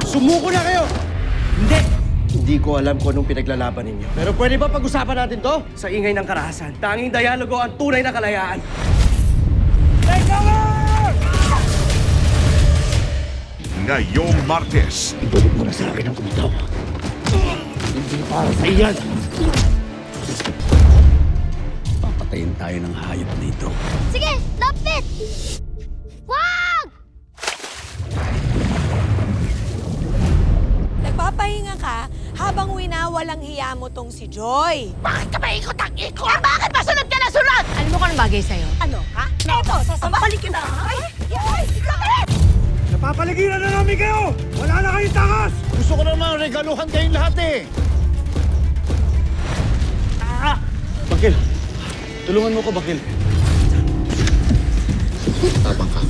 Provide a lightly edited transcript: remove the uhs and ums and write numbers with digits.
Sumuko na kayo! Hindi! Hindi ko alam kung anong pinaglalaban ninyo. Pero pwede ba pag-usapan natin to? Sa ingay ng karahasan, tanging dialogo ang tunay na kalayaan. Take cover! Ngayong Martes, Pwede mo na sa akin ang kumitaw. Hindi para sa iyan. Papatayin tayo ng hayop dito. Sige, lapit! Wag! Nagpapahinga ka habang winawalang hiya mo tong si Joy. Bakit ka maikot ang ikot? Bakit masunod ka na sunod? Alam mo kung anong bagay sa'yo? Ano, ha? Eto, sasama. Balik kita. Ay, kapit! Napapaligiran na namin kayo! Wala na kayong takas! gusto ko naman regaluhan kayong lahat eh. Bakil, tulungan mo ko, Bakil. Tabang ka.